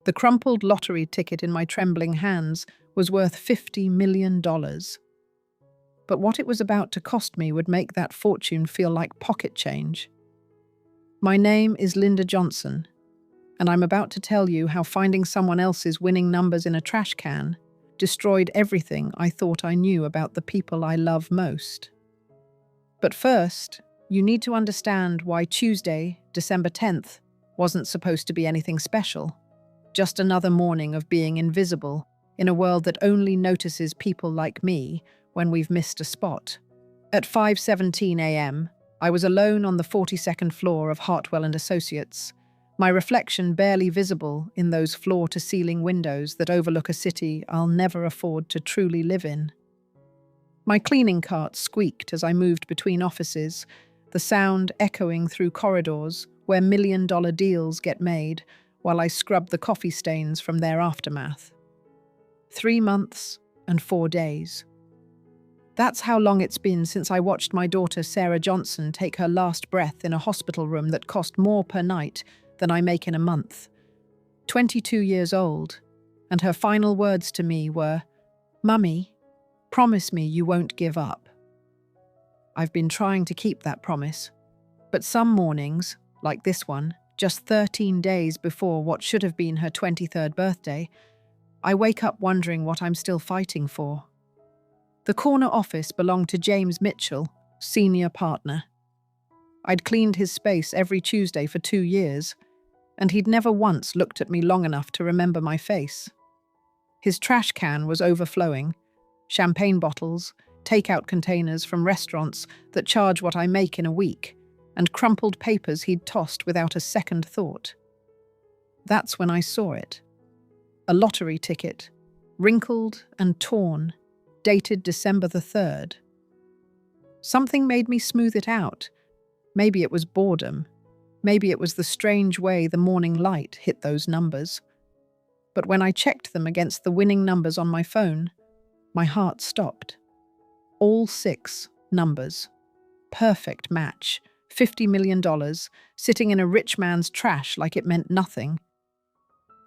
The crumpled lottery ticket in my trembling hands was worth $50 million. But what it was about to cost me would make that fortune feel like pocket change. My name is Linda Johnson, and I'm about to tell you how finding someone else's winning numbers in a trash can destroyed everything I thought I knew about the people I love most. But first, you need to understand why Tuesday, December 10th, wasn't supposed to be anything special. Just another morning of being invisible in a world that only notices people like me when we've missed a spot. At 5:17 a.m., I was alone on the 42nd floor of Hartwell & Associates, my reflection barely visible in those floor-to-ceiling windows that overlook a city I'll never afford to truly live in. My cleaning cart squeaked as I moved between offices, the sound echoing through corridors where million-dollar deals get made while I scrubbed the coffee stains from their aftermath. 3 months and 4 days. That's how long it's been since I watched my daughter Sarah Johnson take her last breath in a hospital room that cost more per night than I make in a month. 22 years old, and her final words to me were, "Mummy, promise me you won't give up." I've been trying to keep that promise, but some mornings, like this one, just 13 days before what should have been her 23rd birthday, I wake up wondering what I'm still fighting for. The corner office belonged to James Mitchell, senior partner. I'd cleaned his space every Tuesday for 2 years, and he'd never once looked at me long enough to remember my face. His trash can was overflowing, champagne bottles, takeout containers from restaurants that charge what I make in a week, and crumpled papers he'd tossed without a second thought. That's when I saw it. A lottery ticket, wrinkled and torn, dated December the 3rd. Something made me smooth it out. Maybe it was boredom. Maybe it was the strange way the morning light hit those numbers. But when I checked them against the winning numbers on my phone, my heart stopped. All 6 numbers. Perfect match. $50 million, sitting in a rich man's trash like it meant nothing.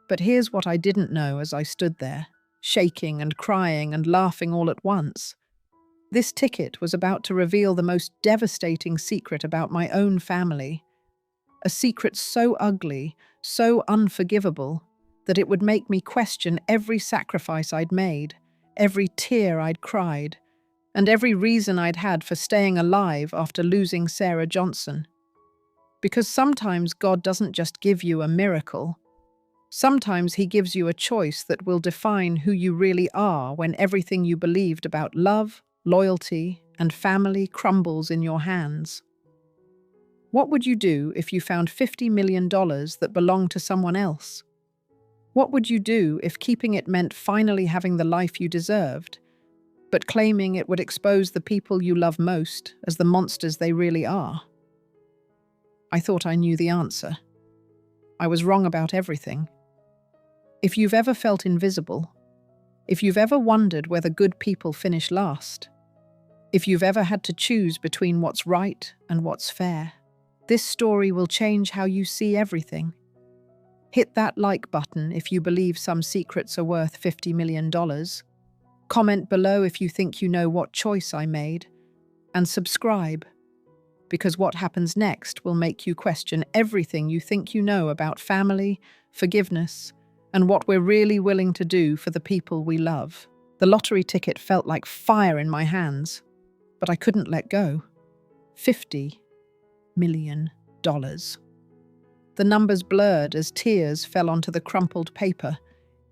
But here's what I didn't know as I stood there, shaking and crying and laughing all at once. This ticket was about to reveal the most devastating secret about my own family. A secret so ugly, so unforgivable, that it would make me question every sacrifice I'd made, every tear I'd cried, and every reason I'd had for staying alive after losing Sarah Johnson. Because sometimes God doesn't just give you a miracle. Sometimes He gives you a choice that will define who you really are when everything you believed about love, loyalty, and family crumbles in your hands. What would you do if you found $50 million that belonged to someone else? What would you do if keeping it meant finally having the life you deserved, but claiming it would expose the people you love most as the monsters they really are? I thought I knew the answer. I was wrong about everything. If you've ever felt invisible, if you've ever wondered whether good people finish last, if you've ever had to choose between what's right and what's fair, this story will change how you see everything. Hit that like button if you believe some secrets are worth $50 million. Comment below if you think you know what choice I made. And subscribe, because what happens next will make you question everything you think you know about family, forgiveness, and what we're really willing to do for the people we love. The lottery ticket felt like fire in my hands, but I couldn't let go. $50 million. The numbers blurred as tears fell onto the crumpled paper,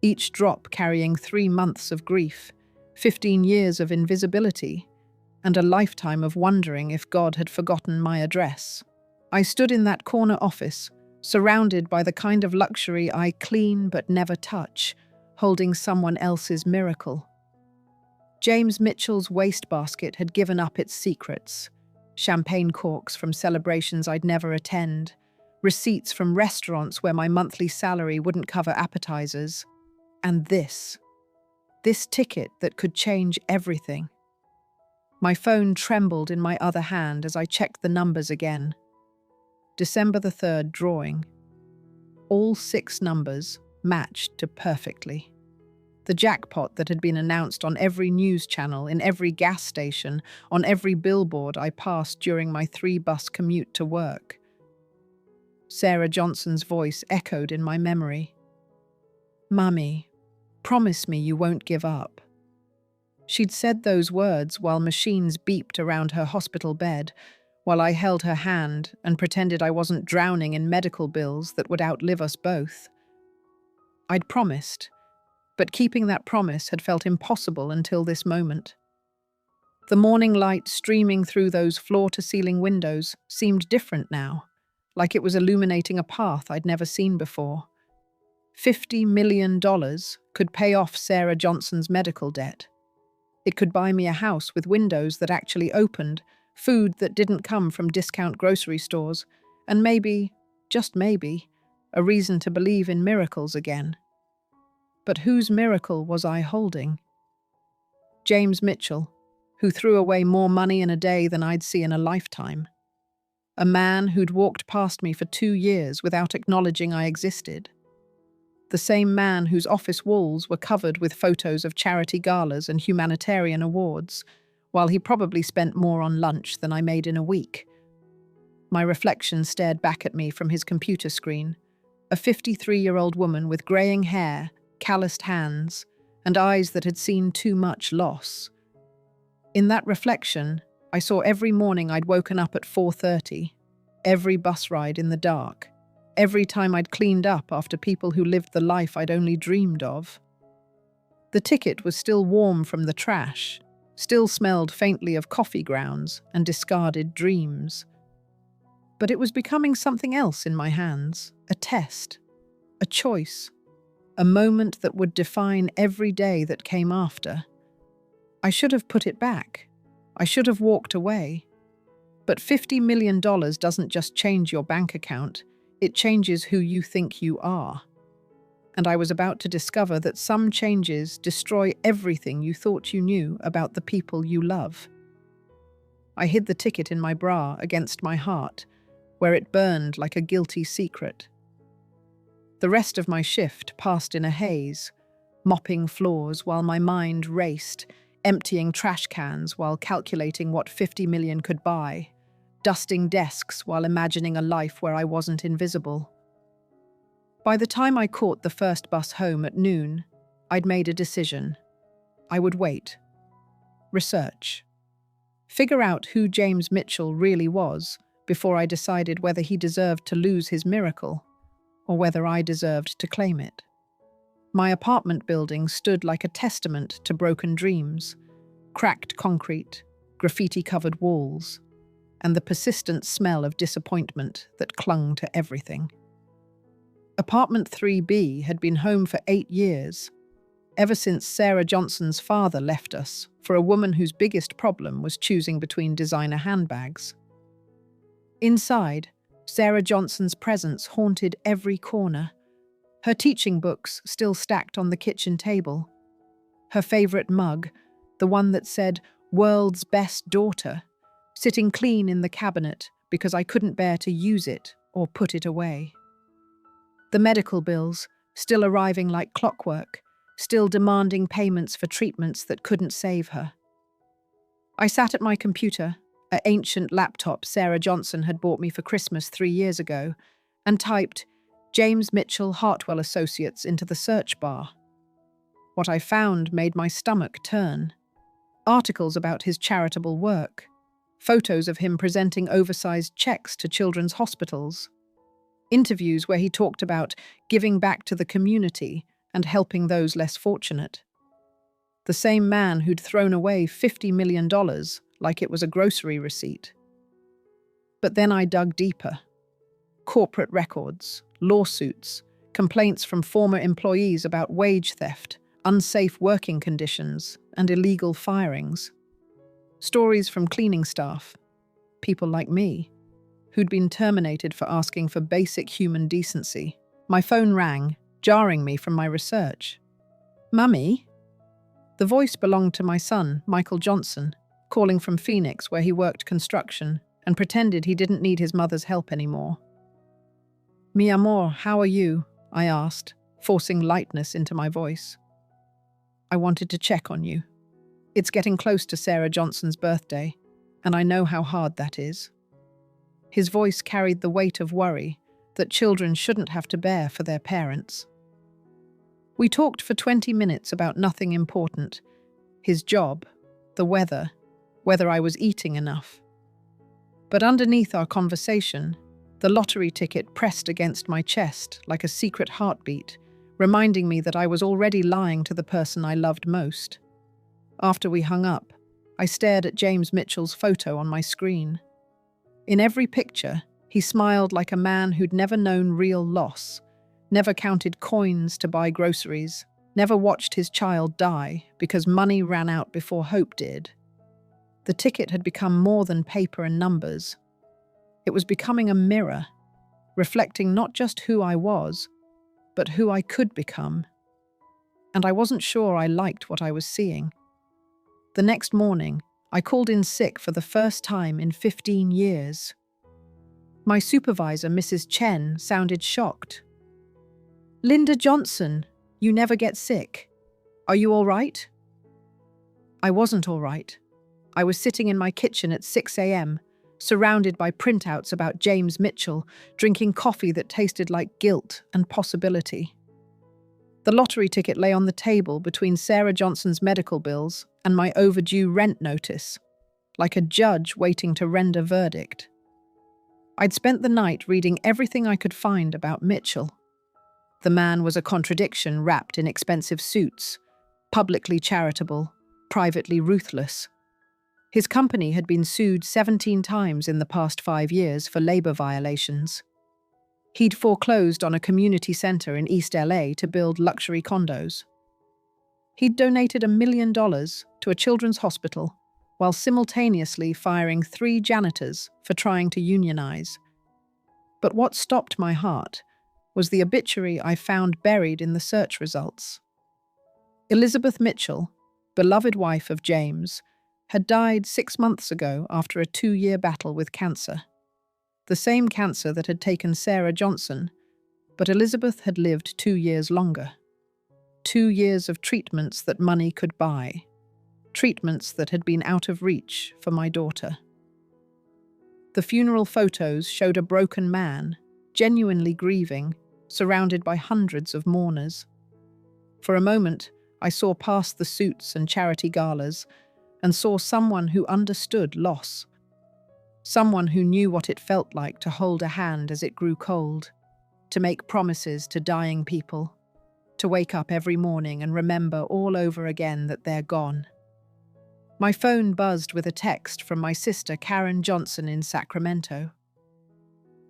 each drop carrying 3 months of grief, 15 years of invisibility, and a lifetime of wondering if God had forgotten my address. I stood in that corner office, surrounded by the kind of luxury I clean but never touch, holding someone else's miracle. James Mitchell's wastebasket had given up its secrets. Champagne corks from celebrations I'd never attend, receipts from restaurants where my monthly salary wouldn't cover appetizers, and this ticket that could change everything. My phone trembled in my other hand as I checked the numbers again. December the 3rd drawing. All 6 numbers, matched to perfectly. The jackpot that had been announced on every news channel, in every gas station, on every billboard I passed during my 3-bus commute to work. Sarah Johnson's voice echoed in my memory. "Mummy, promise me you won't give up." She'd said those words while machines beeped around her hospital bed, while I held her hand and pretended I wasn't drowning in medical bills that would outlive us both. I'd promised, but keeping that promise had felt impossible until this moment. The morning light streaming through those floor-to-ceiling windows seemed different now, like it was illuminating a path I'd never seen before. $50 million could pay off Sarah Johnson's medical debt. It could buy me a house with windows that actually opened, food that didn't come from discount grocery stores, and maybe, just maybe, a reason to believe in miracles again. But whose miracle was I holding? James Mitchell, who threw away more money in a day than I'd see in a lifetime. A man who'd walked past me for 2 years without acknowledging I existed. The same man whose office walls were covered with photos of charity galas and humanitarian awards, while he probably spent more on lunch than I made in a week. My reflection stared back at me from his computer screen, a 53-year-old woman with greying hair, calloused hands, and eyes that had seen too much loss. In that reflection, I saw every morning I'd woken up at 4:30, every bus ride in the dark, every time I'd cleaned up after people who lived the life I'd only dreamed of. The ticket was still warm from the trash, still smelled faintly of coffee grounds and discarded dreams. But it was becoming something else in my hands, a test, a choice, a moment that would define every day that came after. I should have put it back. I should have walked away. But $50 million doesn't just change your bank account, it changes who you think you are. And I was about to discover that some changes destroy everything you thought you knew about the people you love. I hid the ticket in my bra against my heart, where it burned like a guilty secret. The rest of my shift passed in a haze, mopping floors while my mind raced, emptying trash cans while calculating what 50 million could buy, dusting desks while imagining a life where I wasn't invisible. By the time I caught the first bus home at noon, I'd made a decision. I would wait. Research. Figure out who James Mitchell really was before I decided whether he deserved to lose his miracle or whether I deserved to claim it. My apartment building stood like a testament to broken dreams, cracked concrete, graffiti-covered walls, and the persistent smell of disappointment that clung to everything. Apartment 3B had been home for 8 years, ever since Sarah Johnson's father left us for a woman whose biggest problem was choosing between designer handbags. Inside, Sarah Johnson's presence haunted every corner. Her teaching books still stacked on the kitchen table. Her favorite mug, the one that said, "World's Best Daughter," sitting clean in the cabinet because I couldn't bear to use it or put it away. The medical bills, still arriving like clockwork, still demanding payments for treatments that couldn't save her. I sat at my computer, an ancient laptop Sarah Johnson had bought me for Christmas 3 years ago, and typed James Mitchell Hartwell Associates into the search bar. What I found made my stomach turn. Articles about his charitable work, photos of him presenting oversized checks to children's hospitals, interviews where he talked about giving back to the community and helping those less fortunate. The same man who'd thrown away $50 million like it was a grocery receipt. But then I dug deeper. Corporate records, lawsuits, complaints from former employees about wage theft, unsafe working conditions, and illegal firings. Stories from cleaning staff, people like me, who'd been terminated for asking for basic human decency. My phone rang, jarring me from my research. "Mummy?" The voice belonged to my son, Michael Johnson, calling from Phoenix where he worked construction and pretended he didn't need his mother's help anymore. "Mi amor, how are you?" I asked, forcing lightness into my voice. I wanted to check on you. It's getting close to Sarah Johnson's birthday, and I know how hard that is. His voice carried the weight of worry that children shouldn't have to bear for their parents. We talked for 20 minutes about nothing important: his job, the weather, whether I was eating enough. But underneath our conversation, the lottery ticket pressed against my chest like a secret heartbeat, reminding me that I was already lying to the person I loved most. After we hung up, I stared at James Mitchell's photo on my screen. In every picture, he smiled like a man who'd never known real loss, never counted coins to buy groceries, never watched his child die because money ran out before hope did. The ticket had become more than paper and numbers. It was becoming a mirror, reflecting not just who I was, but who I could become. And I wasn't sure I liked what I was seeing. The next morning, I called in sick for the first time in 15 years. My supervisor, Mrs. Chen, sounded shocked. "Linda Johnson, you never get sick. Are you all right?" I wasn't all right. I was sitting in my kitchen at 6 a.m., surrounded by printouts about James Mitchell, drinking coffee that tasted like guilt and possibility. The lottery ticket lay on the table between Sarah Johnson's medical bills and my overdue rent notice, like a judge waiting to render a verdict. I'd spent the night reading everything I could find about Mitchell. The man was a contradiction wrapped in expensive suits, publicly charitable, privately ruthless. His company had been sued 17 times in the past 5 years for labor violations. He'd foreclosed on a community center in East LA to build luxury condos. He'd donated $1 million to a children's hospital while simultaneously firing 3 janitors for trying to unionize. But what stopped my heart was the obituary I found buried in the search results. Elizabeth Mitchell, beloved wife of James, had died 6 months ago after a 2-year battle with cancer. The same cancer that had taken Sarah Johnson, but Elizabeth had lived 2 years longer. 2 years of treatments that money could buy. Treatments that had been out of reach for my daughter. The funeral photos showed a broken man, genuinely grieving, surrounded by hundreds of mourners. For a moment, I saw past the suits and charity galas and saw someone who understood loss. Someone who knew what it felt like to hold a hand as it grew cold, to make promises to dying people, to wake up every morning and remember all over again that they're gone. My phone buzzed with a text from my sister Karen Johnson in Sacramento.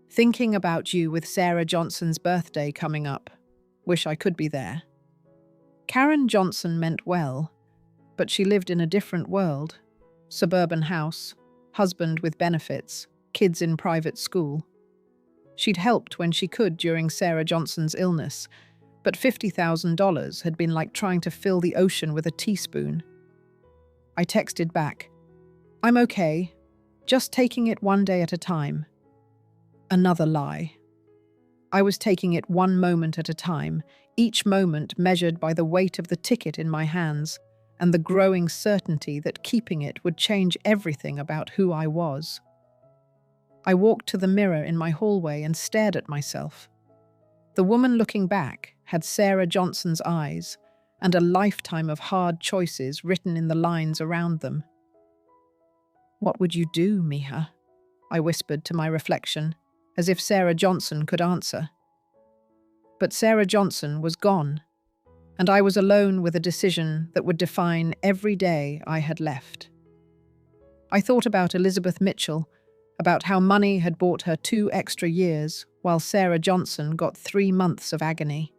"Thinking about you with Sarah Johnson's birthday coming up. Wish I could be there." Karen Johnson meant well, but she lived in a different world. Suburban house, husband with benefits, kids in private school. She'd helped when she could during Sarah Johnson's illness, but $50,000 had been like trying to fill the ocean with a teaspoon. I texted back, "I'm okay, just taking it one day at a time." Another lie. I was taking it one moment at a time, each moment measured by the weight of the ticket in my hands and the growing certainty that keeping it would change everything about who I was. I walked to the mirror in my hallway and stared at myself. The woman looking back had Sarah Johnson's eyes and a lifetime of hard choices written in the lines around them. "What would you do, Mija?" I whispered to my reflection, as if Sarah Johnson could answer. But Sarah Johnson was gone, and I was alone with a decision that would define every day I had left. I thought about Elizabeth Mitchell, about how money had bought her 2 extra years, while Sarah Johnson got 3 months of agony.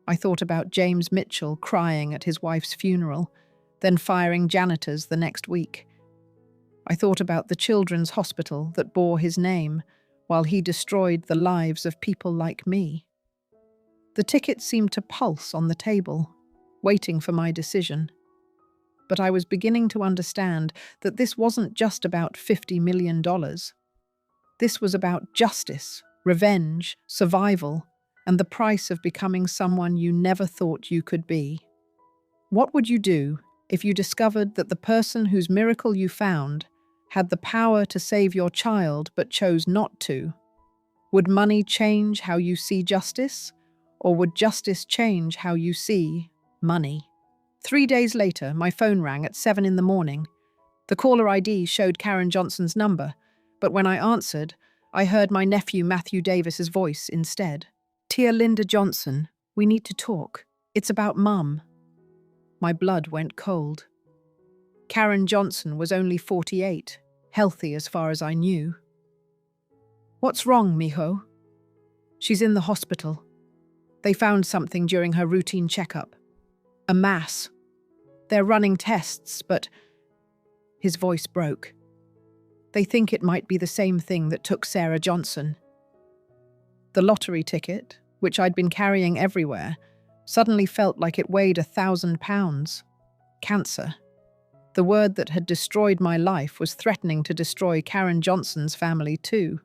I thought about James Mitchell crying at his wife's funeral, then firing janitors the next week. I thought about the children's hospital that bore his name, while he destroyed the lives of people like me. The ticket seemed to pulse on the table, waiting for my decision. But I was beginning to understand that this wasn't just about $50 million. This was about justice, revenge, survival, and the price of becoming someone you never thought you could be. What would you do if you discovered that the person whose miracle you found had the power to save your child but chose not to? Would money change how you see justice? Or would justice change how you see money? 3 days later, my phone rang at 7 in the morning. The caller ID showed Karen Johnson's number, but when I answered, I heard my nephew Matthew Davis's voice instead. "Dear Linda Johnson, we need to talk. It's about Mum." My blood went cold. Karen Johnson was only 48, healthy as far as I knew. "What's wrong, mijo?" "She's in the hospital. They found something during her routine checkup. A mass. They're running tests, but..." His voice broke. "They think it might be the same thing that took Sarah Johnson." The lottery ticket, which I'd been carrying everywhere, suddenly felt like it weighed 1,000 pounds. Cancer. The word that had destroyed my life was threatening to destroy Karen Johnson's family too.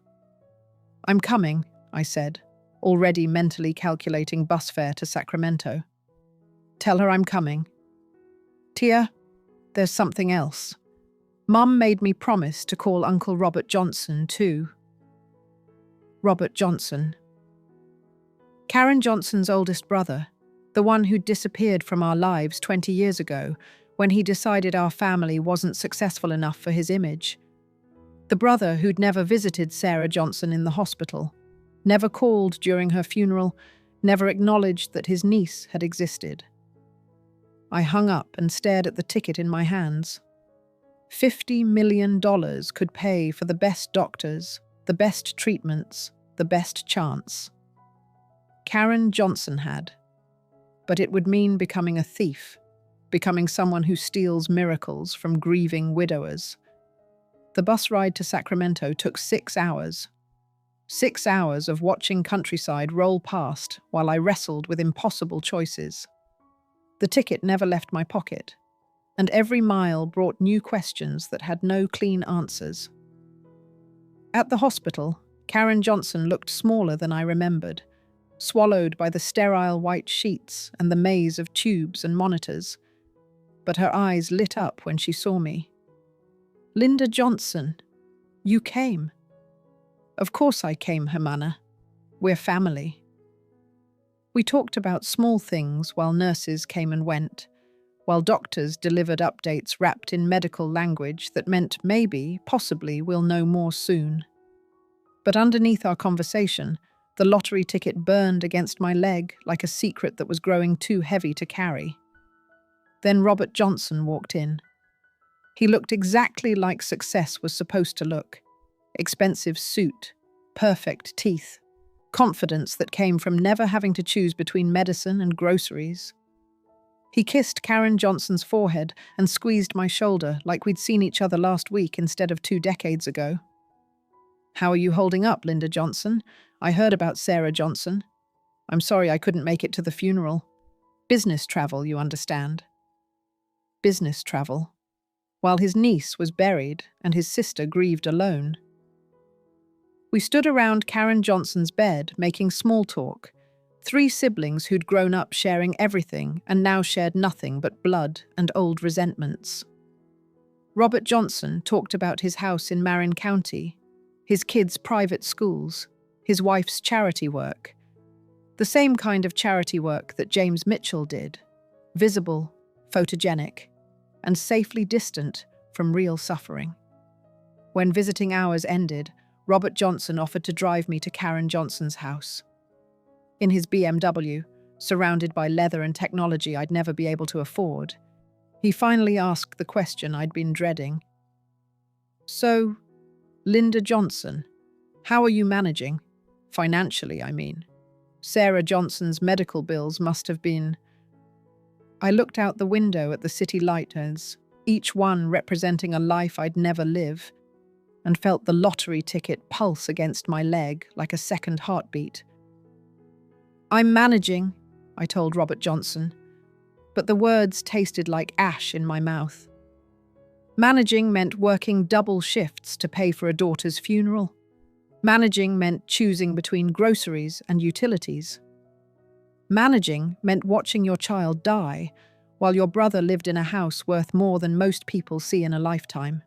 "I'm coming," I said, already mentally calculating bus fare to Sacramento. "Tell her I'm coming." "Tia, there's something else. Mum made me promise to call Uncle Robert Johnson too." Robert Johnson. Karen Johnson's oldest brother, the one who'd disappeared from our lives 20 years ago when he decided our family wasn't successful enough for his image. The brother who'd never visited Sarah Johnson in the hospital, never called during her funeral, never acknowledged that his niece had existed. I hung up and stared at the ticket in my hands. $50 million could pay for the best doctors, the best treatments, the best chance. Karen Johnson had. But it would mean becoming a thief, becoming someone who steals miracles from grieving widowers. The bus ride to Sacramento took 6 hours. 6 hours of watching countryside roll past while I wrestled with impossible choices. The ticket never left my pocket, and every mile brought new questions that had no clean answers. At the hospital, Karen Johnson looked smaller than I remembered, swallowed by the sterile white sheets and the maze of tubes and monitors. But her eyes lit up when she saw me. "Linda Johnson, you came." "Of course I came, Hermana. We're family." We talked about small things while nurses came and went, while doctors delivered updates wrapped in medical language that meant maybe, possibly, we'll know more soon. But underneath our conversation, the lottery ticket burned against my leg like a secret that was growing too heavy to carry. Then Robert Johnson walked in. He looked exactly like success was supposed to look. Expensive suit, perfect teeth, confidence that came from never having to choose between medicine and groceries. He kissed Karen Johnson's forehead and squeezed my shoulder like we'd seen each other last week instead of 2 decades ago. "How are you holding up, Linda Johnson? I heard about Sarah Johnson. I'm sorry I couldn't make it to the funeral. Business travel, you understand." Business travel. While his niece was buried and his sister grieved alone. We stood around Karen Johnson's bed, making small talk. 3 siblings who'd grown up sharing everything and now shared nothing but blood and old resentments. Robert Johnson talked about his house in Marin County, his kids' private schools, his wife's charity work. The same kind of charity work that James Mitchell did. Visible, photogenic, and safely distant from real suffering. When visiting hours ended, Robert Johnson offered to drive me to Karen Johnson's house. In his BMW, surrounded by leather and technology I'd never be able to afford, he finally asked the question I'd been dreading. "So, Linda Johnson, how are you managing? Financially, I mean. Sarah Johnson's medical bills must have been..." I looked out the window at the city lighters, each one representing a life I'd never live, and felt the lottery ticket pulse against my leg like a second heartbeat. "I'm managing," I told Robert Johnson, but the words tasted like ash in my mouth. Managing meant working double shifts to pay for a daughter's funeral. Managing meant choosing between groceries and utilities. Managing meant watching your child die, while your brother lived in a house worth more than most people see in a lifetime.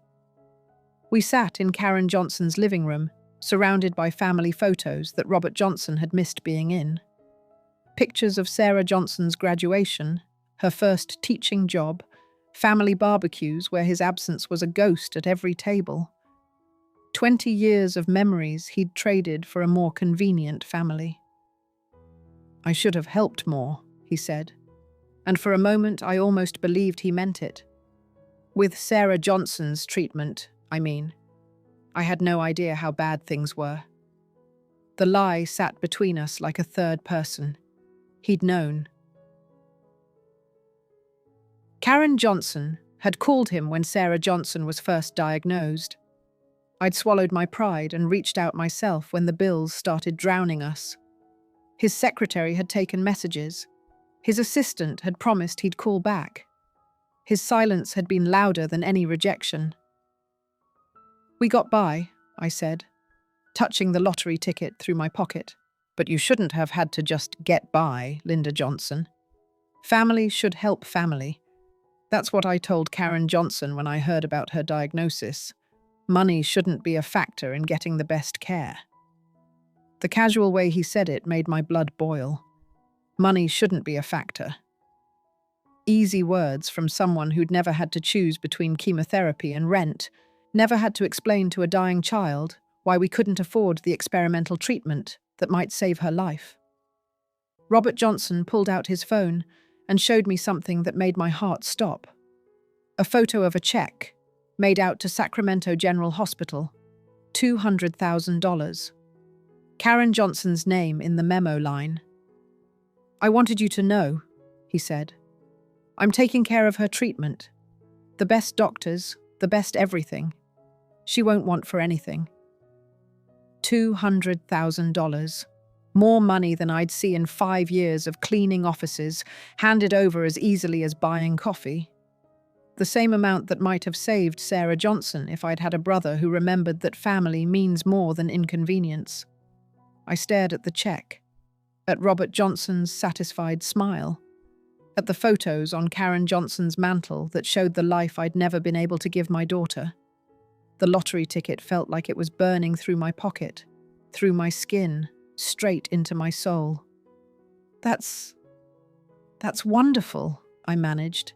We sat in Karen Johnson's living room, surrounded by family photos that Robert Johnson had missed being in. Pictures of Sarah Johnson's graduation, her first teaching job, family barbecues where his absence was a ghost at every table. 20 years of memories he'd traded for a more convenient family. "I should have helped more," he said, and for a moment I almost believed he meant it. With Sarah Johnson's treatment, I mean. I had no idea how bad things were. The lie sat between us like a third person. He'd known. Karen Johnson had called him when Sarah Johnson was first diagnosed. I'd swallowed my pride and reached out myself when the bills started drowning us. His secretary had taken messages. His assistant had promised he'd call back. His silence had been louder than any rejection. "We got by," I said, touching the lottery ticket through my pocket. "But you shouldn't have had to just get by, Linda Johnson. Family should help family." That's what I told Karen Johnson when I heard about her diagnosis. Money shouldn't be a factor in getting the best care. The casual way he said it made my blood boil. Money shouldn't be a factor. Easy words from someone who'd never had to choose between chemotherapy and rent, never had to explain to a dying child why we couldn't afford the experimental treatment that might save her life. Robert Johnson pulled out his phone and showed me something that made my heart stop. A photo of a check made out to Sacramento General Hospital, $200,000. Karen Johnson's name in the memo line. "I wanted you to know," he said. "I'm taking care of her treatment. The best doctors, the best everything. She won't want for anything." $200,000. More money than I'd see in 5 years of cleaning offices, handed over as easily as buying coffee. The same amount that might have saved Sarah Johnson if I'd had a brother who remembered that family means more than inconvenience. I stared at the check, at Robert Johnson's satisfied smile, at the photos on Karen Johnson's mantle that showed the life I'd never been able to give my daughter. The lottery ticket felt like it was burning through my pocket, through my skin, straight into my soul. That's wonderful," I managed.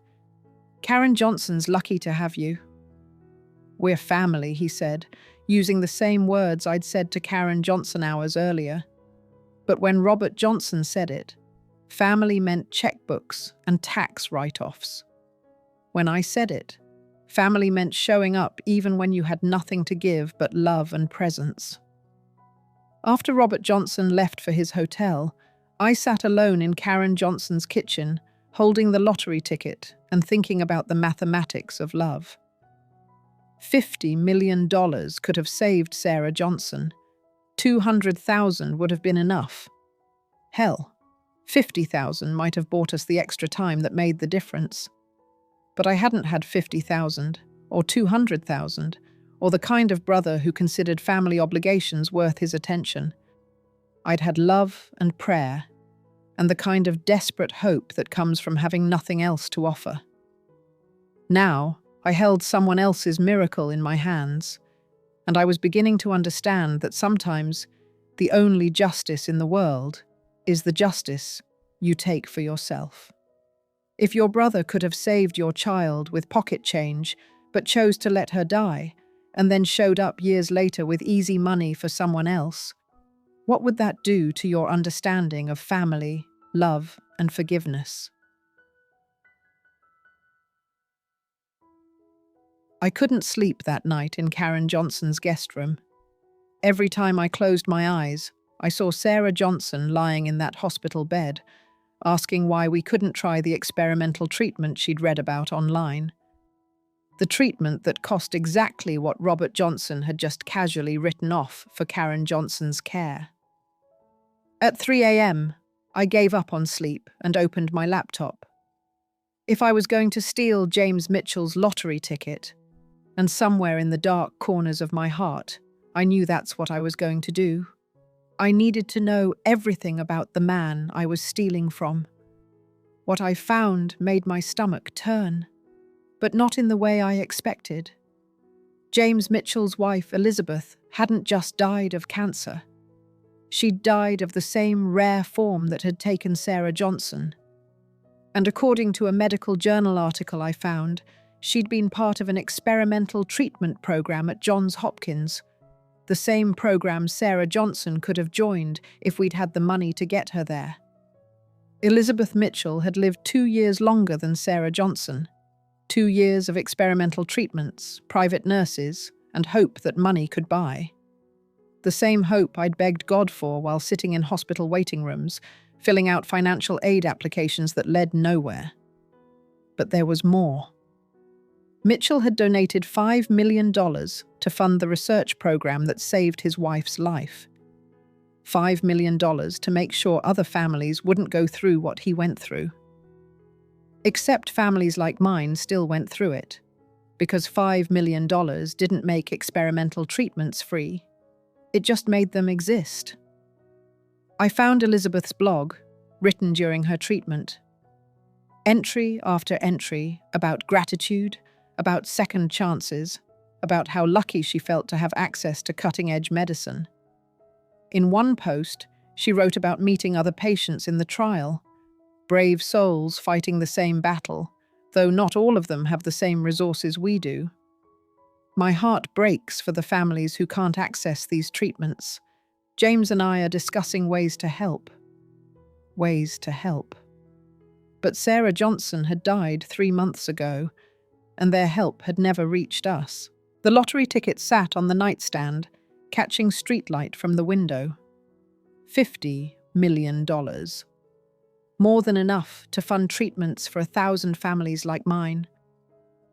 "Karen Johnson's lucky to have you." "We're family," he said, using the same words I'd said to Karen Johnson hours earlier. But when Robert Johnson said it, family meant checkbooks and tax write-offs. When I said it, family meant showing up even when you had nothing to give but love and presence. After Robert Johnson left for his hotel, I sat alone in Karen Johnson's kitchen, holding the lottery ticket and thinking about the mathematics of love. $50 million could have saved Sarah Johnson. 200,000 would have been enough. Hell, 50,000 might have bought us the extra time that made the difference. But I hadn't had 50,000 or 200,000 or the kind of brother who considered family obligations worth his attention. I'd had love and prayer and the kind of desperate hope that comes from having nothing else to offer. Now, I held someone else's miracle in my hands, and I was beginning to understand that sometimes the only justice in the world is the justice you take for yourself. If your brother could have saved your child with pocket change, but chose to let her die, and then showed up years later with easy money for someone else, what would that do to your understanding of family, love, and forgiveness? I couldn't sleep that night in Karen Johnson's guest room. Every time I closed my eyes, I saw Sarah Johnson lying in that hospital bed, asking why we couldn't try the experimental treatment she'd read about online. The treatment that cost exactly what Robert Johnson had just casually written off for Karen Johnson's care. At 3 a.m., I gave up on sleep and opened my laptop. If I was going to steal James Mitchell's lottery ticket, and somewhere in the dark corners of my heart, I knew that's what I was going to do. I needed to know everything about the man I was stealing from. What I found made my stomach turn, but not in the way I expected. James Mitchell's wife, Elizabeth, hadn't just died of cancer. She'd died of the same rare form that had taken Sarah Johnson. And according to a medical journal article I found, she'd been part of an experimental treatment program at Johns Hopkins, the same program Sarah Johnson could have joined if we'd had the money to get her there. Elizabeth Mitchell had lived 2 years longer than Sarah Johnson. 2 years of experimental treatments, private nurses, and hope that money could buy. The same hope I'd begged God for while sitting in hospital waiting rooms, filling out financial aid applications that led nowhere. But there was more. Mitchell had donated $5 million to fund the research program that saved his wife's life. $5 million to make sure other families wouldn't go through what he went through. Except families like mine still went through it, because $5 million didn't make experimental treatments free. It just made them exist. I found Elizabeth's blog, written during her treatment. Entry after entry about gratitude, about second chances, about how lucky she felt to have access to cutting-edge medicine. In one post, she wrote about meeting other patients in the trial, brave souls fighting the same battle, though not all of them have the same resources we do. My heart breaks for the families who can't access these treatments. James and I are discussing ways to help. Ways to help. But Sarah Johnson had died 3 months ago, and their help had never reached us. The lottery ticket sat on the nightstand, catching streetlight from the window. $50 million. More than enough to fund treatments for 1,000 families like mine.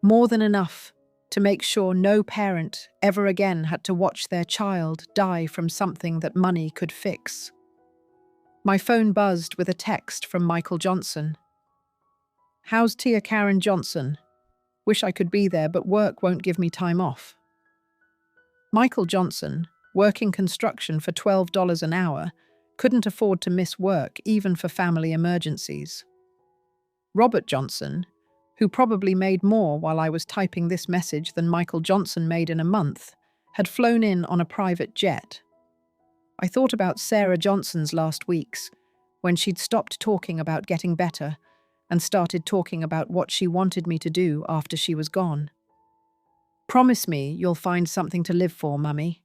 More than enough to make sure no parent ever again had to watch their child die from something that money could fix. My phone buzzed with a text from Michael Johnson. "How's Tia Karen Johnson? Wish I could be there, but work won't give me time off." Michael Johnson, working construction for $12 an hour, couldn't afford to miss work even for family emergencies. Robert Johnson, who probably made more while I was typing this message than Michael Johnson made in a month, had flown in on a private jet. I thought about Sarah Johnson's last weeks, when she'd stopped talking about getting better and started talking about what she wanted me to do after she was gone. "Promise me you'll find something to live for, Mummy.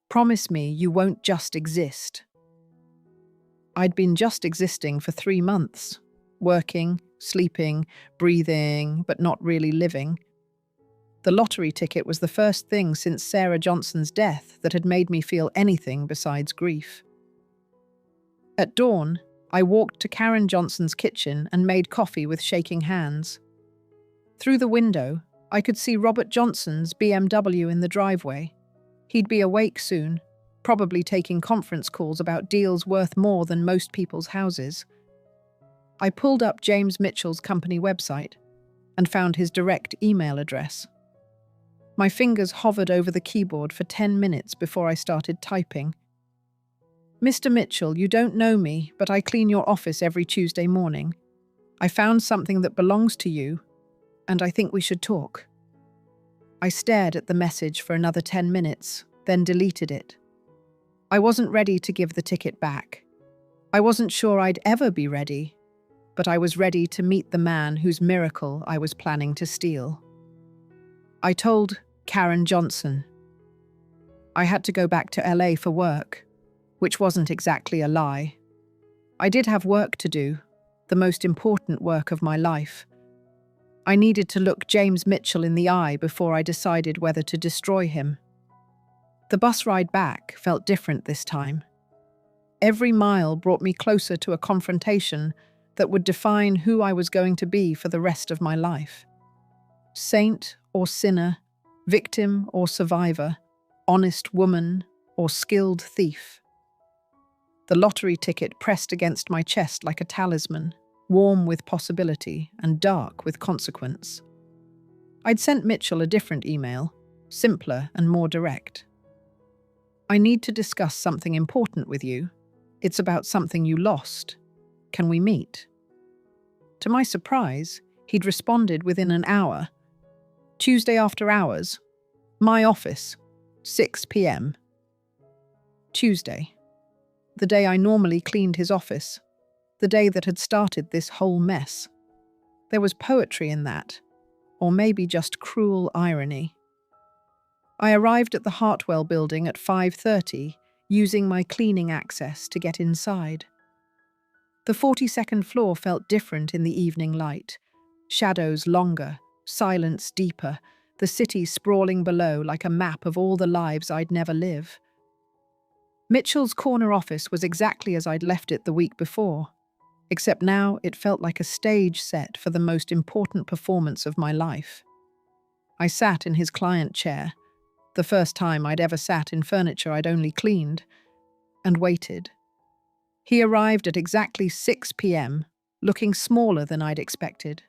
Promise me you won't just exist." I'd been just existing for 3 months, working, sleeping, breathing, but not really living. The lottery ticket was the first thing since Sarah Johnson's death that had made me feel anything besides grief. At dawn, I walked to Karen Johnson's kitchen and made coffee with shaking hands. Through the window, I could see Robert Johnson's BMW in the driveway. He'd be awake soon, probably taking conference calls about deals worth more than most people's houses. I pulled up James Mitchell's company website and found his direct email address. My fingers hovered over the keyboard for 10 minutes before I started typing. "Mr. Mitchell, you don't know me, but I clean your office every Tuesday morning. I found something that belongs to you, and I think we should talk." I stared at the message for another 10 minutes, then deleted it. I wasn't ready to give the ticket back. I wasn't sure I'd ever be ready, but I was ready to meet the man whose miracle I was planning to steal. I told Karen Johnson. I had to go back to LA for work, which wasn't exactly a lie. I did have work to do, the most important work of my life. I needed to look James Mitchell in the eye before I decided whether to destroy him. The bus ride back felt different this time. Every mile brought me closer to a confrontation that would define who I was going to be for the rest of my life. Saint or sinner, victim or survivor, honest woman or skilled thief. The lottery ticket pressed against my chest like a talisman, warm with possibility and dark with consequence. I'd sent Mitchell a different email, simpler and more direct. I need to discuss something important with you. It's about something you lost. Can we meet? To my surprise, he'd responded within an hour. Tuesday after hours. My office. 6 p.m. Tuesday. The day I normally cleaned his office. The day that had started this whole mess. There was poetry in that. Or maybe just cruel irony. I arrived at the Hartwell building at 5:30, using my cleaning access to get inside. The 42nd floor felt different in the evening light. Shadows longer, silence deeper, the city sprawling below like a map of all the lives I'd never live. Mitchell's corner office was exactly as I'd left it the week before, except now it felt like a stage set for the most important performance of my life. I sat in his client chair, the first time I'd ever sat in furniture I'd only cleaned, and waited. He arrived at exactly 6 p.m., looking smaller than I'd expected.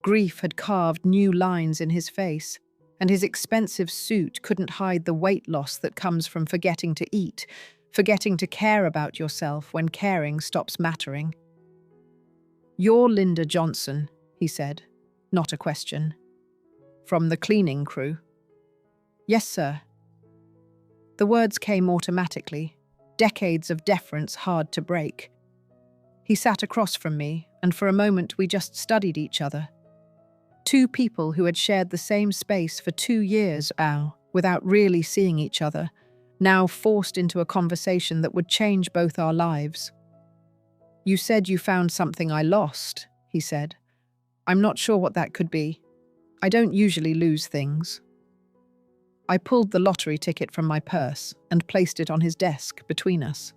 Grief had carved new lines in his face, and his expensive suit couldn't hide the weight loss that comes from forgetting to eat, forgetting to care about yourself when caring stops mattering. "You're Linda Johnson," he said, not a question. "From the cleaning crew." "Yes, sir." The words came automatically, decades of deference hard to break. He sat across from me, and for a moment we just studied each other. Two people who had shared the same space for 2 years now, without really seeing each other, now forced into a conversation that would change both our lives. "You said you found something I lost," he said. "I'm not sure what that could be. I don't usually lose things." I pulled the lottery ticket from my purse and placed it on his desk between us.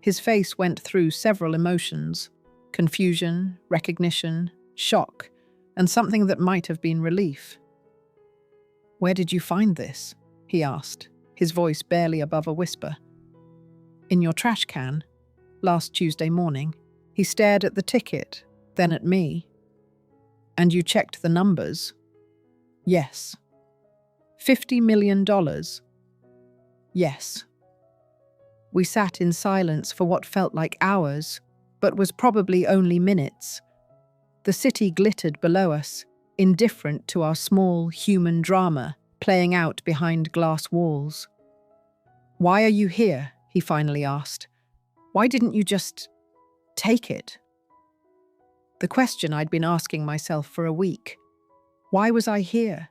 His face went through several emotions: confusion, recognition, shock, and something that might have been relief. "Where did you find this?" he asked, his voice barely above a whisper. "In your trash can, last Tuesday morning." He stared at the ticket, then at me. "And you checked the numbers?" "Yes." $50 million. "Yes." We sat in silence for what felt like hours, but was probably only minutes. The city glittered below us, indifferent to our small human drama playing out behind glass walls. "Why are you here?" he finally asked. "Why didn't you just take it?" The question I'd been asking myself for a week. Why was I here?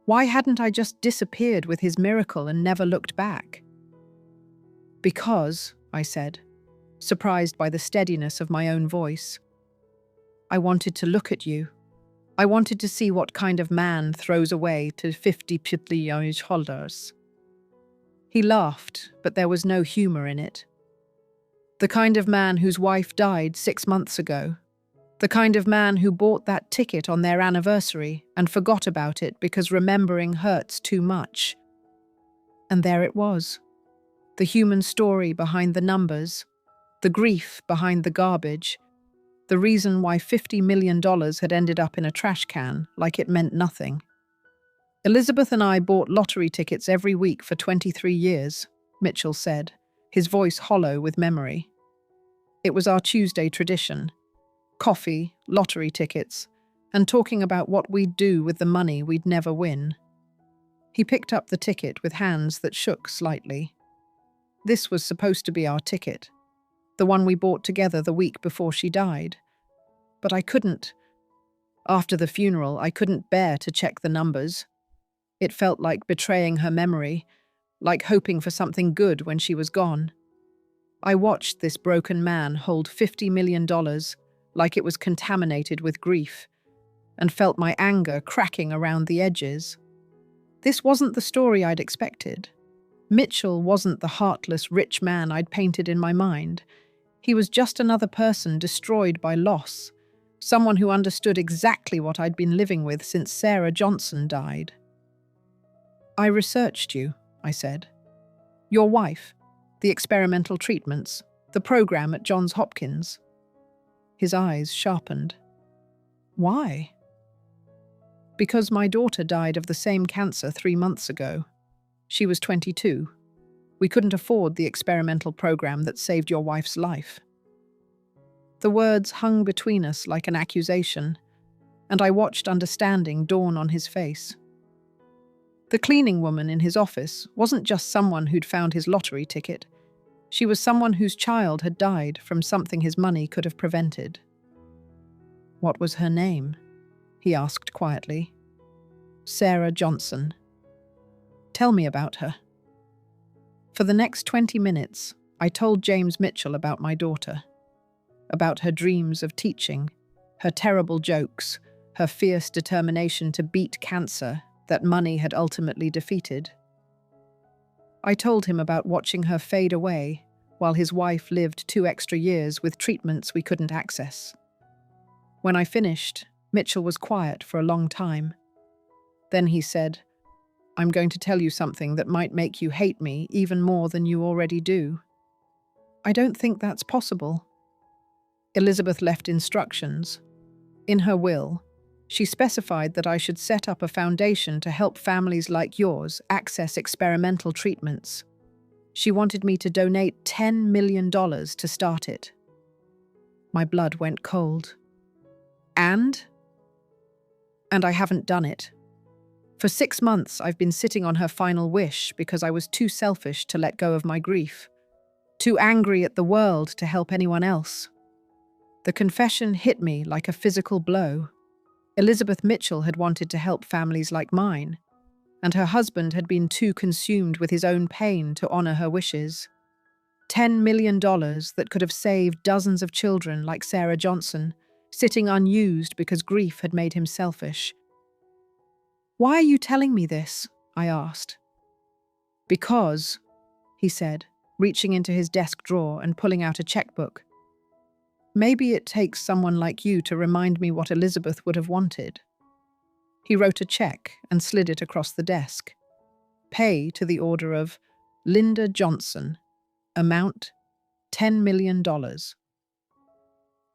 Why hadn't I just disappeared with his miracle and never looked back? "Because," I said, surprised by the steadiness of my own voice, "I wanted to look at you. I wanted to see what kind of man throws away to 50 million holders." He laughed, but there was no humor in it. "The kind of man whose wife died 6 months ago. The kind of man who bought that ticket on their anniversary and forgot about it because remembering hurts too much." And there it was. The human story behind the numbers, the grief behind the garbage, the reason why $50 million had ended up in a trash can like it meant nothing. "Elizabeth and I bought lottery tickets every week for 23 years, Mitchell said, his voice hollow with memory. "It was our Tuesday tradition. Coffee, lottery tickets, and talking about what we'd do with the money we'd never win." He picked up the ticket with hands that shook slightly. This was supposed to be our ticket, the one we bought together the week before she died. But I couldn't. After the funeral, I couldn't bear to check the numbers. It felt like betraying her memory, like hoping for something good when she was gone. I watched this broken man hold $50 million like it was contaminated with grief, and felt my anger cracking around the edges. This wasn't the story I'd expected. Mitchell wasn't the heartless, rich man I'd painted in my mind. He was just another person destroyed by loss, someone who understood exactly what I'd been living with since Sarah Johnson died. "I researched you," I said. "Your wife, the experimental treatments, the program at Johns Hopkins." His eyes sharpened. "Why?" "Because my daughter died of the same cancer 3 months ago. She was 22. We couldn't afford the experimental program that saved your wife's life." The words hung between us like an accusation, and I watched understanding dawn on his face. The cleaning woman in his office wasn't just someone who'd found his lottery ticket. She was someone whose child had died from something his money could have prevented. "What was her name?" he asked quietly. "Sarah Johnson." "Tell me about her." For the next 20 minutes, I told James Mitchell about my daughter, about her dreams of teaching, her terrible jokes, her fierce determination to beat cancer that money had ultimately defeated. I told him about watching her fade away while his wife lived 2 extra years with treatments we couldn't access. When I finished, Mitchell was quiet for a long time. Then he said, "I'm going to tell you something that might make you hate me even more than you already do." "I don't think that's possible." Elizabeth left instructions. In her will, she specified that I should set up a foundation to help families like yours access experimental treatments. She wanted me to donate $10 million to start it. My blood went cold. And I haven't done it. For 6 months, I've been sitting on her final wish because I was too selfish to let go of my grief, too angry at the world to help anyone else. The confession hit me like a physical blow. Elizabeth Mitchell had wanted to help families like mine, and her husband had been too consumed with his own pain to honor her wishes. $10 million that could have saved dozens of children like Sarah Johnson, sitting unused because grief had made him selfish. "Why are you telling me this?" I asked. "Because," he said, reaching into his desk drawer and pulling out a checkbook, "maybe it takes someone like you to remind me what Elizabeth would have wanted." He wrote a check and slid it across the desk. "Pay to the order of Linda Johnson. Amount $10 million.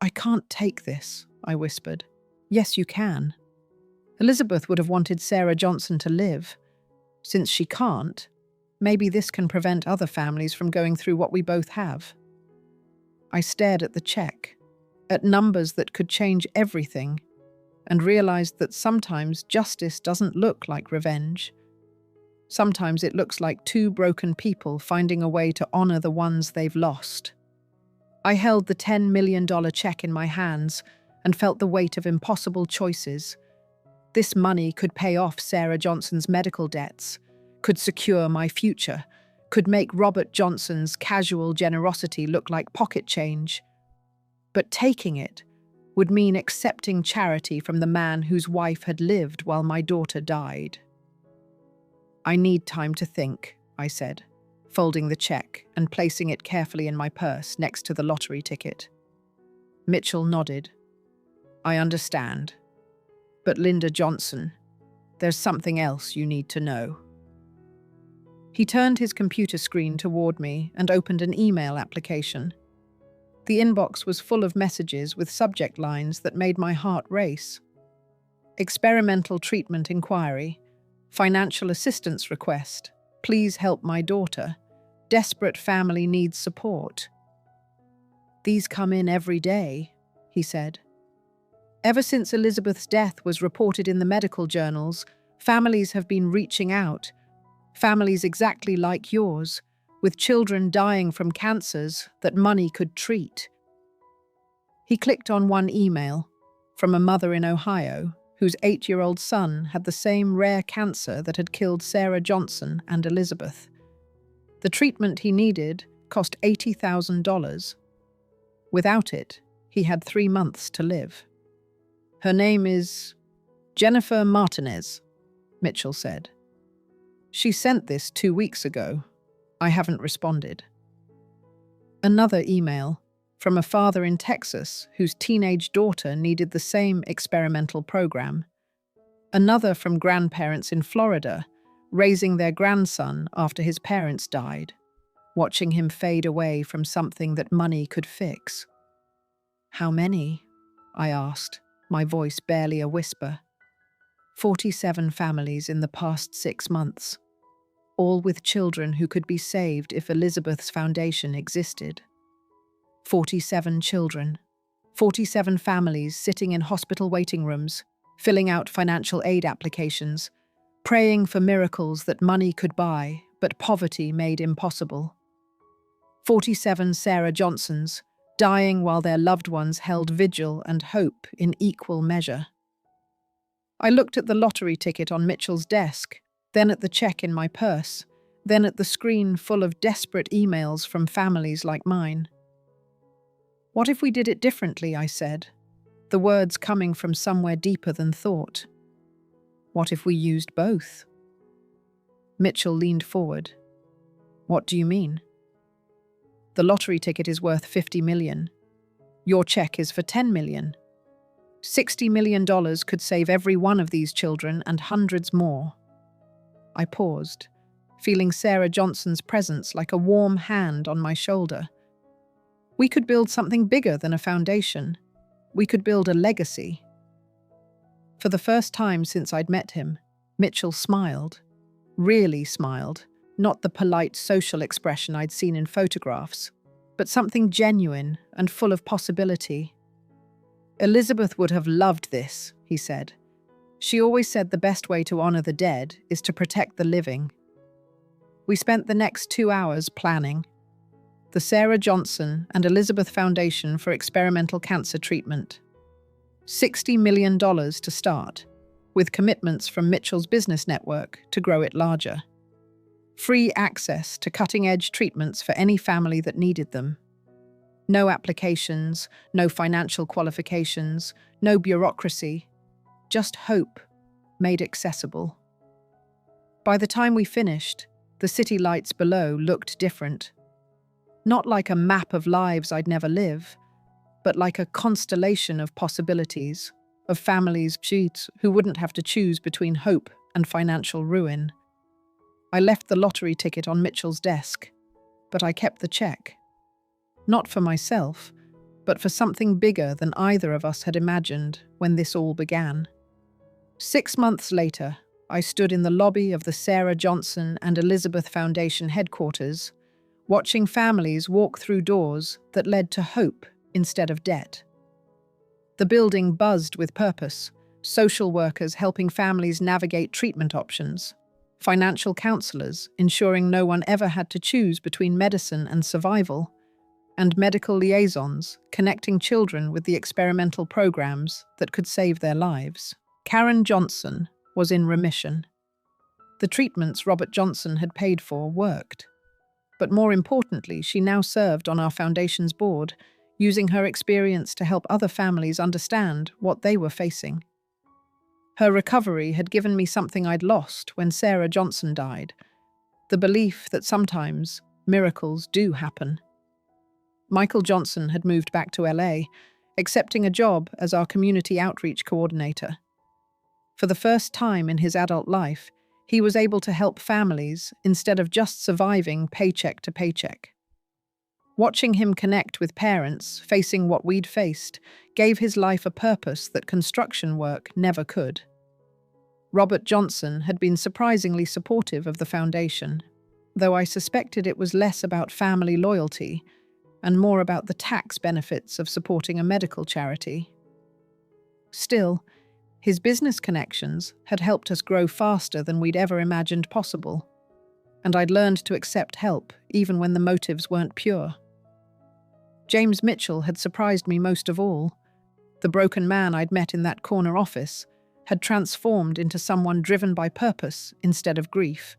"I can't take this," I whispered. "Yes, you can. Elizabeth would have wanted Sarah Johnson to live. Since she can't, maybe this can prevent other families from going through what we both have." I stared at the check, at numbers that could change everything, and realized that sometimes justice doesn't look like revenge. Sometimes it looks like 2 broken people finding a way to honor the ones they've lost. I held the $10 million check in my hands and felt the weight of impossible choices. This money could pay off Sarah Johnson's medical debts, could secure my future, could make Robert Johnson's casual generosity look like pocket change. But taking it would mean accepting charity from the man whose wife had lived while my daughter died. "I need time to think," I said, folding the check and placing it carefully in my purse next to the lottery ticket. Mitchell nodded. "I understand. But Linda Johnson, there's something else you need to know." He turned his computer screen toward me and opened an email application. The inbox was full of messages with subject lines that made my heart race. Experimental treatment inquiry, financial assistance request, please help my daughter, desperate family needs support. "These come in every day," he said. "Ever since Elizabeth's death was reported in the medical journals, families have been reaching out, families exactly like yours, with children dying from cancers that money could treat." He clicked on one email from a mother in Ohio whose 8-year-old son had the same rare cancer that had killed Sarah Johnson and Elizabeth. The treatment he needed cost $80,000. Without it, he had 3 months to live. "Her name is Jennifer Martinez," Mitchell said. "She sent this 2 weeks ago. I haven't responded." Another email from a father in Texas whose teenage daughter needed the same experimental program. Another from grandparents in Florida, raising their grandson after his parents died, watching him fade away from something that money could fix. "How many?" I asked, my voice barely a whisper. 47 families in the past 6 months. all with children who could be saved if Elizabeth's foundation existed. 47 children, 47 families sitting in hospital waiting rooms, filling out financial aid applications, praying for miracles that money could buy, but poverty made impossible. 47 Sarah Johnsons, dying while their loved ones held vigil and hope in equal measure. I looked at the lottery ticket on Mitchell's desk, then at the check in my purse, then at the screen full of desperate emails from families like mine. What if we did it differently, I said, the words coming from somewhere deeper than thought. What if we used both? Mitchell leaned forward. What do you mean? The lottery ticket is worth $50 million. Your check is for $10 million. $60 million could save every one of these children and hundreds more. I paused, feeling Sarah Johnson's presence like a warm hand on my shoulder. We could build something bigger than a foundation. We could build a legacy. For the first time since I'd met him, Mitchell smiled. Really smiled. Not the polite social expression I'd seen in photographs, but something genuine and full of possibility. Elizabeth would have loved this, he said. She always said the best way to honor the dead is to protect the living. We spent the next 2 hours planning. The Sarah Johnson and Elizabeth Foundation for Experimental Cancer Treatment. $60 million to start, with commitments from Mitchell's business network to grow it larger. Free access to cutting-edge treatments for any family that needed them. No applications, no financial qualifications, no bureaucracy, just hope made accessible. By the time we finished, the city lights below looked different. Not like a map of lives I'd never live, but like a constellation of possibilities, of families who wouldn't have to choose between hope and financial ruin. I left the lottery ticket on Mitchell's desk, but I kept the check. Not for myself, but for something bigger than either of us had imagined when this all began. 6 months later, I stood in the lobby of the Sarah Johnson and Elizabeth Foundation headquarters, watching families walk through doors that led to hope instead of debt. The building buzzed with purpose, social workers helping families navigate treatment options, financial counselors ensuring no one ever had to choose between medicine and survival, and medical liaisons connecting children with the experimental programs that could save their lives. Karen Johnson was in remission. The treatments Robert Johnson had paid for worked. But more importantly, she now served on our foundation's board, using her experience to help other families understand what they were facing. Her recovery had given me something I'd lost when Sarah Johnson died, the belief that sometimes miracles do happen. Michael Johnson had moved back to LA, accepting a job as our community outreach coordinator. For the first time in his adult life, he was able to help families instead of just surviving paycheck to paycheck. Watching him connect with parents facing what we'd faced gave his life a purpose that construction work never could. Robert Johnson had been surprisingly supportive of the foundation, though I suspected it was less about family loyalty and more about the tax benefits of supporting a medical charity. Still, his business connections had helped us grow faster than we'd ever imagined possible, and I'd learned to accept help even when the motives weren't pure. James Mitchell had surprised me most of all. The broken man I'd met in that corner office had transformed into someone driven by purpose instead of grief.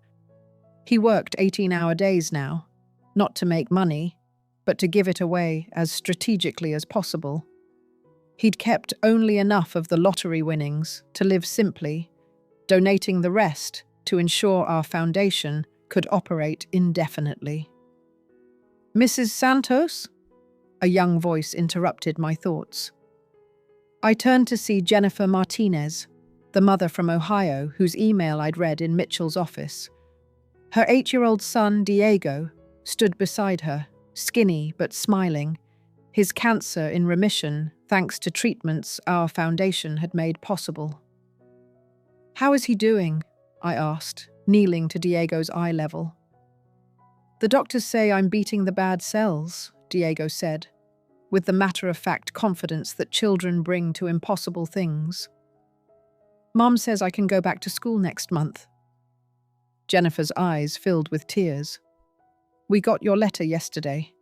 He worked 18-hour days now, not to make money, but to give it away as strategically as possible. He'd kept only enough of the lottery winnings to live simply, donating the rest to ensure our foundation could operate indefinitely. "Mrs. Santos?" A young voice interrupted my thoughts. I turned to see Jennifer Martinez, the mother from Ohio whose email I'd read in Mitchell's office. Her 8-year-old son, Diego, stood beside her, skinny but smiling, his cancer in remission thanks to treatments our foundation had made possible. "How is he doing?" I asked, kneeling to Diego's eye level. "The doctors say I'm beating the bad cells," Diego said, with the matter-of-fact confidence that children bring to impossible things. "Mom says I can go back to school next month." Jennifer's eyes filled with tears. "We got your letter yesterday.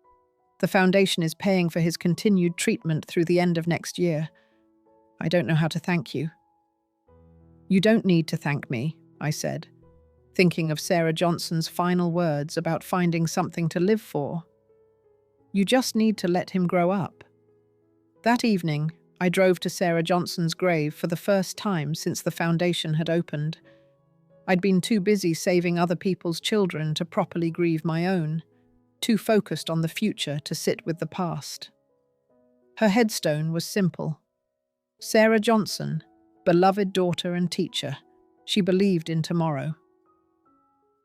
The foundation is paying for his continued treatment through the end of next year. I don't know how to thank you." "You don't need to thank me," I said, thinking of Sarah Johnson's final words about finding something to live for. "You just need to let him grow up." That evening, I drove to Sarah Johnson's grave for the first time since the foundation had opened. I'd been too busy saving other people's children to properly grieve my own, too focused on the future to sit with the past. Her headstone was simple. Sarah Johnson, beloved daughter and teacher, she believed in tomorrow.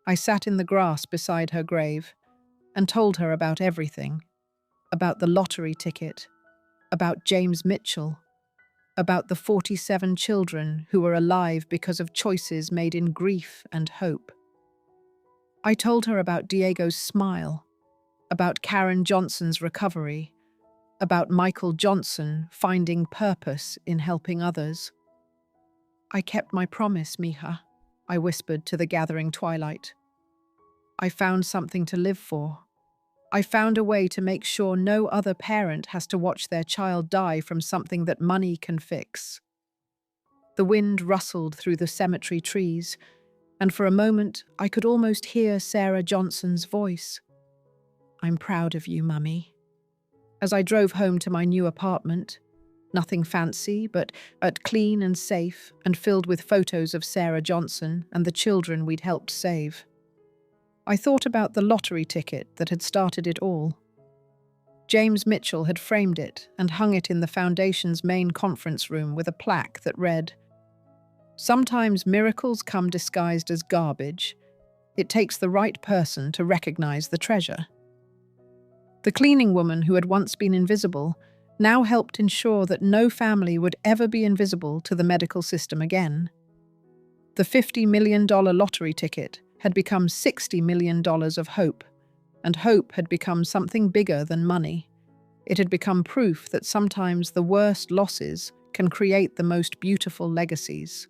I sat in the grass beside her grave and told her about everything, about the lottery ticket, about James Mitchell, about the 47 children who were alive because of choices made in grief and hope. I told her about Diego's smile, about Karen Johnson's recovery, about Michael Johnson finding purpose in helping others. "I kept my promise, Mija," I whispered to the gathering twilight. "I found something to live for. I found a way to make sure no other parent has to watch their child die from something that money can fix." The wind rustled through the cemetery trees, and for a moment I could almost hear Sarah Johnson's voice. "I'm proud of you, Mummy." As I drove home to my new apartment, nothing fancy, but clean and safe, and filled with photos of Sarah Johnson and the children we'd helped save. I thought about the lottery ticket that had started it all. James Mitchell had framed it and hung it in the foundation's main conference room with a plaque that read, "Sometimes miracles come disguised as garbage. It takes the right person to recognize the treasure." The cleaning woman who had once been invisible now helped ensure that no family would ever be invisible to the medical system again. The $50 million lottery ticket had become $60 million of hope, and hope had become something bigger than money. It had become proof that sometimes the worst losses can create the most beautiful legacies.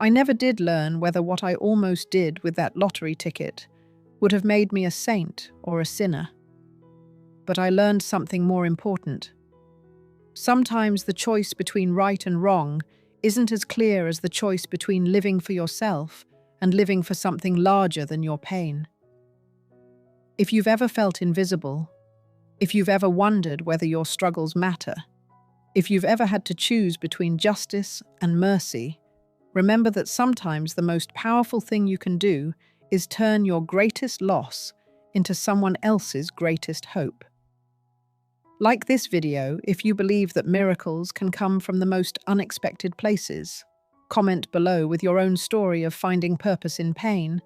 I never did learn whether what I almost did with that lottery ticket would have made me a saint or a sinner. But I learned something more important. Sometimes the choice between right and wrong isn't as clear as the choice between living for yourself and living for something larger than your pain. If you've ever felt invisible, if you've ever wondered whether your struggles matter, if you've ever had to choose between justice and mercy, remember that sometimes the most powerful thing you can do is turn your greatest loss into someone else's greatest hope. Like this video if you believe that miracles can come from the most unexpected places. Comment below with your own story of finding purpose in pain,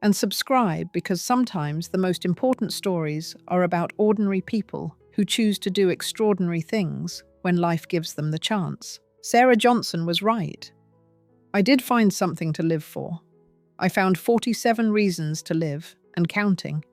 and subscribe because sometimes the most important stories are about ordinary people who choose to do extraordinary things when life gives them the chance. Sarah Johnson was right. I did find something to live for. I found 47 reasons to live, and counting.